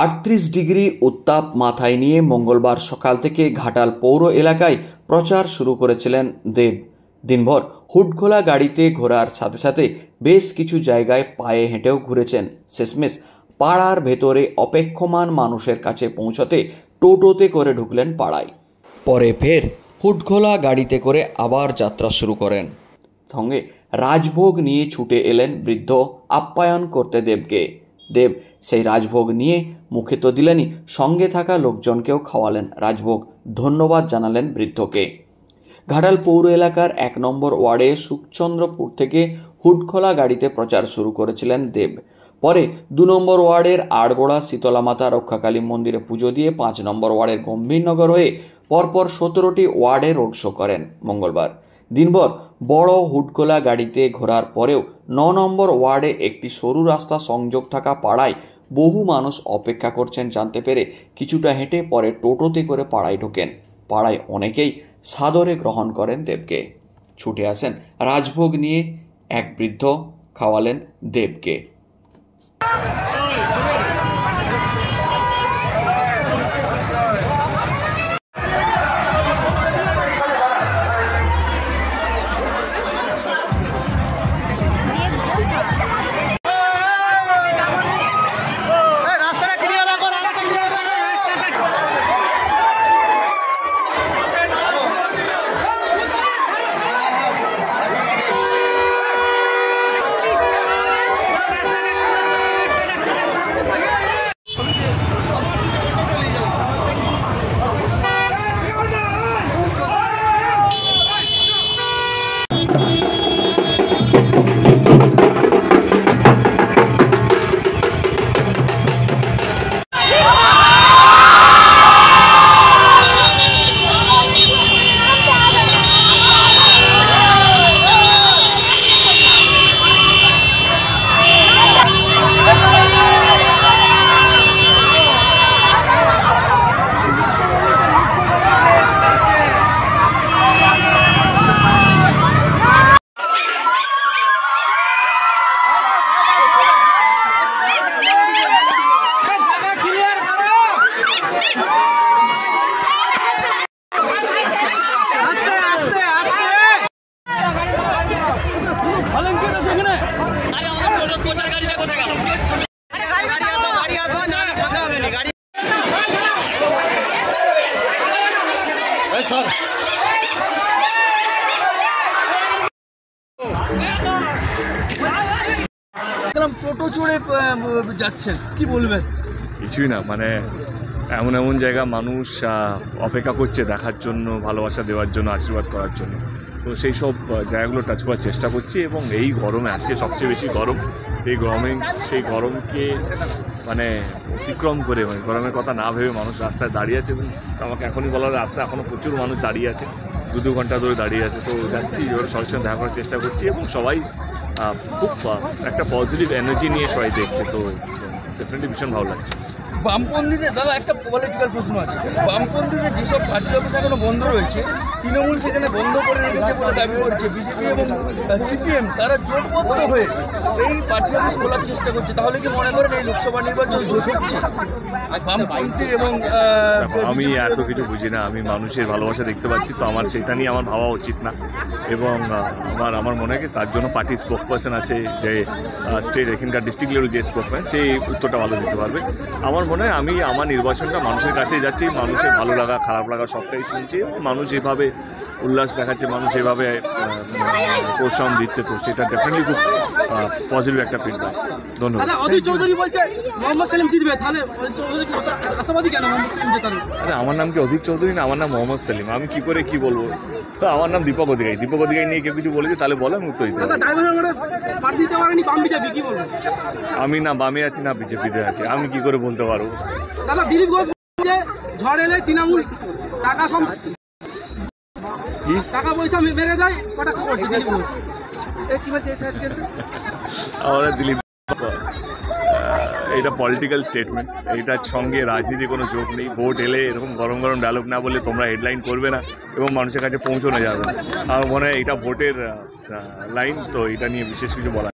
38 degree উত্তাপ মাথায় নিয়ে মঙ্গলবার সকাল থেকে ঘাটাল পৌর এলাকায় প্রচার শুরু করেছিলেন দেব। দিনভর হুডখোলা গাড়িতে ঘোরার সাথে সাথে বেশ কিছু জায়গায় পায়ে হেঁটেও ঘুরেছেন। শেষমেশ পাড়ার ভেতরে অপেক্ষমান মানুষের কাছে পৌঁছতে টোটোতে করে ঢুকলেন পাড়ায়। পরে ফের হুডখোলা গাড়িতে করে আবার যাত্রা শুরু করেন। সঙ্গে রাজভোগ নিয়ে ছুটে এলেন বৃদ্ধ আপ্যায়ন করতে দেবকে। দেব সেই রাজভোগ নিয়ে মুখে তো দিলেনই, সঙ্গে থাকা লোকজনকেও খাওয়ালেন রাজভোগ। ধন্যবাদ জানালেন বৃদ্ধকে। ঘাটাল পৌর এলাকার 1 নম্বর ওয়ার্ডে সুখচন্দ্রপুর থেকে হুডখোলা গাড়িতে প্রচার শুরু করেছিলেন দেব। পরে 2 নম্বর ওয়ার্ডের আড়গোড়া শীতলা মাতা রক্ষাকালী মন্দিরে পুজো দিয়ে 5 নম্বর ওয়ার্ডের গম্ভীরনগর হয়ে পরপর 17টি ওয়ার্ডে রোড শো করেন। মঙ্গলবার দিনভর বড় হুডখোলা গাড়িতে ঘোরার পরেও 9 নম্বর ওয়ার্ডে একটি সরু রাস্তা সংযোগ থাকা পাড়ায় বহু মানুষ অপেক্ষা করছেন জানতে পেরে কিছুটা হেঁটে পরে টোটোতে করে পাড়ায় ঢোকেন। পাড়ায় অনেকেই সাদরে গ্রহণ করেন দেবকে। ছুটে আসেন রাজভোগ নিয়ে, এক বৃদ্ধ খাওয়ালেন দেবকে। টোটো চড়ে যাচ্ছেন, কি বলবেন? কিছুই না, মানে এমন এমন জায়গা মানুষ অপেক্ষা করছে দেখার জন্য, ভালোবাসা দেওয়ার জন্য, আশীর্বাদ করার জন্য। তো সেই সব জায়গাগুলো টাচ করার চেষ্টা করছি। এবং এই গরমে, আজকে সবচেয়ে বেশি গরম, এই গরমে সেই গরমকে মানে অতিক্রম করে, মানে গরমের কথা না ভেবে মানুষ রাস্তায় দাঁড়িয়ে আছে। এবং আমাকে এখনই বলা রাস্তায় এখনও প্রচুর মানুষ দাঁড়িয়ে আছে, 2 ঘন্টা ধরে দাঁড়িয়ে আছে। তো যাচ্ছি, এবার সবার সঙ্গে দেখা করার চেষ্টা করছি এবং সবাই খুব একটা পজিটিভ এনার্জি নিয়ে সবাই দেখছে। তো ডেফিনেটলি ভীষণ ভালো লাগছে। বামপন্থীদের দাদা একটা পলিটিক্যাল প্রশ্ন আছে, বামপন্থীদের যেসব পার্টি অফিস এখনো বন্ধ রয়েছে, তৃণমূল সেখানে বন্ধ করে রেখেছে বলে দাবি করছে। বিজেপি এবং সিপিএম তারা জোটবদ্ধ হয়ে এই পার্টি অফিস খোলার চেষ্টা করছে। তাহলে কি মনে করেন এই লোকসভা নির্বাচন জোট হচ্ছে বামপন্থীর এবং? আমি এত কিছু বুঝি না, আমি মানুষের ভালোবাসা দেখতে পাচ্ছি, তো আমার সেটা নিয়ে আমার ভাবা উচিত না। এবং আমার মনে হয় তার জন্য পার্টি স্পোক পার্সন আছে, যে স্টেট এখানকার ডিস্ট্রিক্ট লেভেল যে স্পোক পার্সন, সেই উত্তরটা ভালো দিতে পারবে। আমার মনে হয় আমি আমার নির্বাচনটা মানুষের কাছে যাচ্ছি, মানুষের ভালো লাগা খারাপ লাগা সবটাই শুনছি। মানুষ যেভাবে উল্লাস দেখাচ্ছে, মানুষ যেভাবে প্রোৎসাহন দিচ্ছে, তো সেটা ডেফিনেটলি খুব পজিটিভ একটা ফিডব্যাক। ধন্যবাদ। অধীর চৌধুরী বলছে মোহাম্মদ সেলিম জিতবে, তাহলে আশাবাদী কেন মোহাম্মদ সেলিম জেতার? আরে আমার নাম কি অধীর চৌধুরী না, আমার নাম মোহাম্মদ সেলিম। আমি কি করে কি বলবো? তো আমার নাম দীপক অধিকারী। দীপক অধিকারী নিয়ে কেউ কিছু বলেছে তাহলে বলো, আমি উত্তর দিতে পারি। আমি না বামে আছি না বিজেপিতে আছি, আমি কি করে বলতে পারবো? দাদা দিলীপ ঘোষ ঝড় এলে তৃণমূল টাকা পয়সা মেরে দেয়, কটা খবর দিলীপ ঘোষ? আমরা দিলীপ, এটা পলিটিক্যাল স্টেটমেন্ট, এইটার সঙ্গে রাজনীতি কোনো যোগ নেই। ভোট এলে এরকম গরম গরম ডায়লগ না বললে তোমরা হেডলাইন করবে না এবং মানুষের কাছে পৌঁছানো যাবে না। আমার মনে হয় এটা ভোটের লাইন, তো এটা নিয়ে বিশেষ কিছু বলা